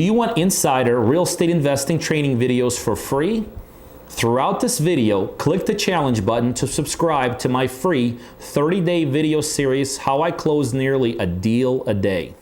Do you want insider real estate investing training videos for free? Throughout this video, click the challenge button to subscribe to my free 30-day video series, How I Close Nearly a Deal a Day.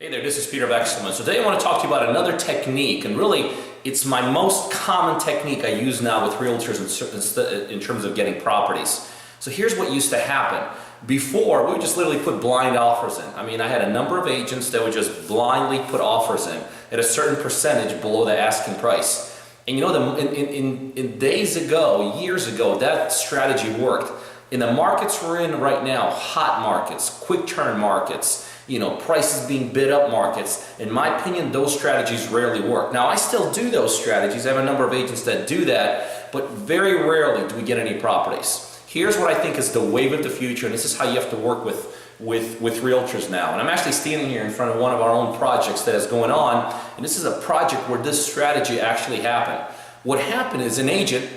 Hey there, this is Peter Vekselman. So today I want to talk to you about another technique, and really it's my most common technique I use now with realtors in terms of getting properties. So here's what used to happen. Before, we would just literally put blind offers in. I mean, I had a number of agents that would just blindly put offers in at a certain percentage below the asking price. And you know, in days ago, years ago, that strategy worked. In the markets we're in right now, hot markets, quick turn markets, you know, prices being bid up markets, in my opinion, those strategies rarely work. Now, I still do those strategies. I have a number of agents that do that, but very rarely do we get any properties. Here's what I think is the wave of the future, and this is how you have to work with realtors now. And I'm actually standing here in front of one of our own projects that is going on, and this is a project where this strategy actually happened. What happened is an agent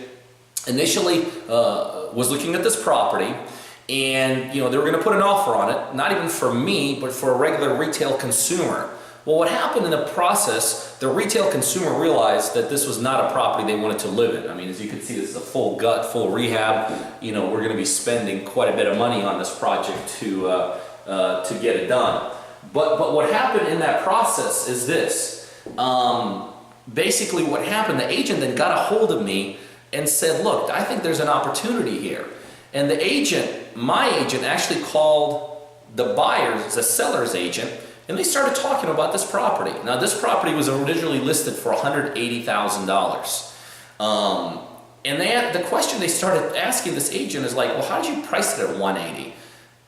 initially was looking at this property, and you know, they were going to put an offer on it, not even for me, but for a regular retail consumer. Well, what happened in the process, the retail consumer realized that this was not a property they wanted to live in. I mean, as you can see, this is a full gut, full rehab. You know, we're going to be spending quite a bit of money on this project to get it done. But what happened in that process is this. Basically what happened, the agent then got a hold of me and said, look, I think there's an opportunity here. And the agent, my agent, actually called the buyer's, the seller's agent, and they started talking about this property. Now, this property was originally listed for $180,000. And the question they started asking this agent is like, well, how did you price it at $180,000?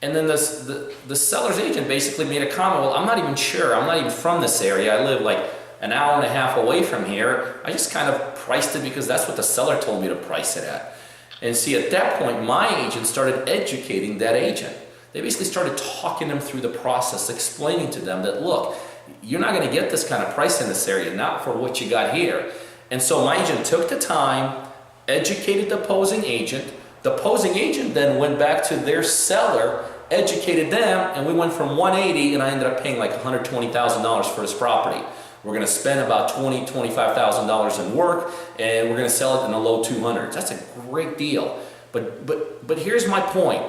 And then the seller's agent basically made a comment, well, I'm not even sure. I'm not even from this area. I live like an hour and a half away from here. I just kind of priced it because that's what the seller told me to price it at. And see, at that point, my agent started educating that agent. They basically started talking them through the process, explaining to them that, look, you're not going to get this kind of price in this area, not for what you got here. And so my agent took the time, educated the opposing agent. The opposing agent then went back to their seller, educated them, and we went from $180,000, and I ended up paying like $120,000 for this property. We're going to spend about $20,000, $25,000 in work, and we're going to sell it in the low 200s. That's a great deal. But here's my point.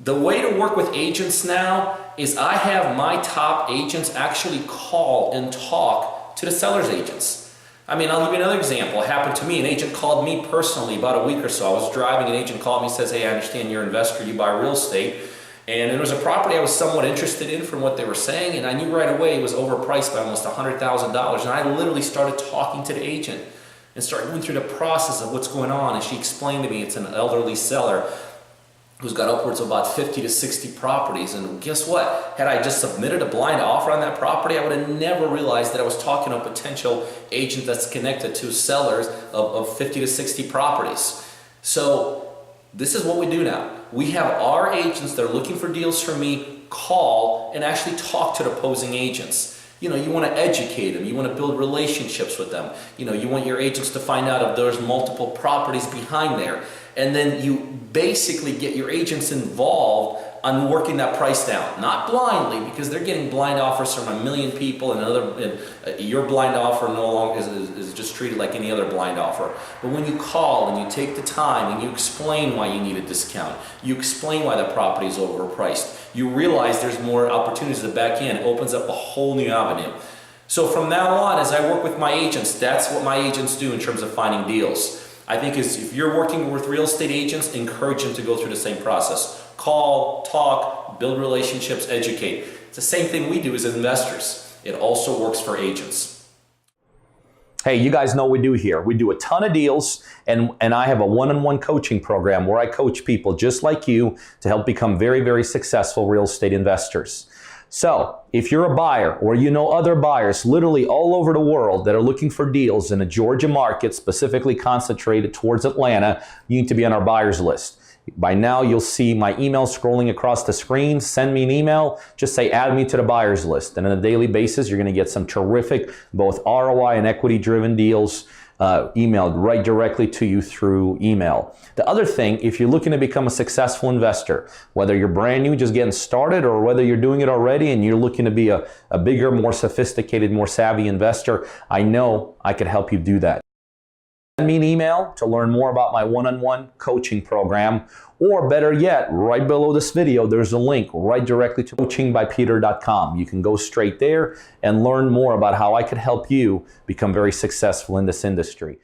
The way to work with agents now is I have my top agents actually call and talk to the seller's agents. I mean, I'll give you another example. It happened to me. An agent called me personally about a week or so. I was driving, an agent called me and says, hey, I understand you're an investor, you buy real estate. And there was a property I was somewhat interested in from what they were saying, and I knew right away it was overpriced by almost $100,000. And I literally started talking to the agent and started going through the process of what's going on. And she explained to me it's an elderly seller who's got upwards of about 50 to 60 properties. And guess what? Had I just submitted a blind offer on that property, I would have never realized that I was talking to a potential agent that's connected to sellers of 50 to 60 properties. So this is what we do now. We have our agents that are looking for deals from me call and actually talk to the opposing agents. You know, you want to educate them. You want to build relationships with them. You know, you want your agents to find out if there's multiple properties behind there. And then you basically get your agents involved on working that price down. Not blindly, because they're getting blind offers from a million people, and your blind offer no longer is just treated like any other blind offer. But when you call and you take the time and you explain why you need a discount, you explain why the property is overpriced, you realize there's more opportunities at the back end. It opens up a whole new avenue. So from now on, as I work with my agents, that's what my agents do in terms of finding deals. I think if you're working with real estate agents, encourage them to go through the same process. Call, talk, build relationships, educate. It's the same thing we do as investors. It also works for agents. Hey, you guys know what we do here. We do a ton of deals, and I have a one-on-one coaching program where I coach people just like you to help become very, very successful real estate investors. So if you're a buyer or you know other buyers literally all over the world that are looking for deals in a Georgia market, specifically concentrated towards Atlanta, you need to be on our buyers list. By now, you'll see my email scrolling across the screen. Send me an email. Just say, add me to the buyers list. And on a daily basis, you're going to get some terrific, both ROI and equity-driven deals emailed right directly to you through email. The other thing, if you're looking to become a successful investor, whether you're brand new, just getting started, or whether you're doing it already and you're looking to be a bigger, more sophisticated, more savvy investor, I know I could help you do that. Send me an email to learn more about my one-on-one coaching program, or better yet, right below this video, there's a link right directly to coachingbypeter.com. You can go straight there and learn more about how I could help you become very successful in this industry.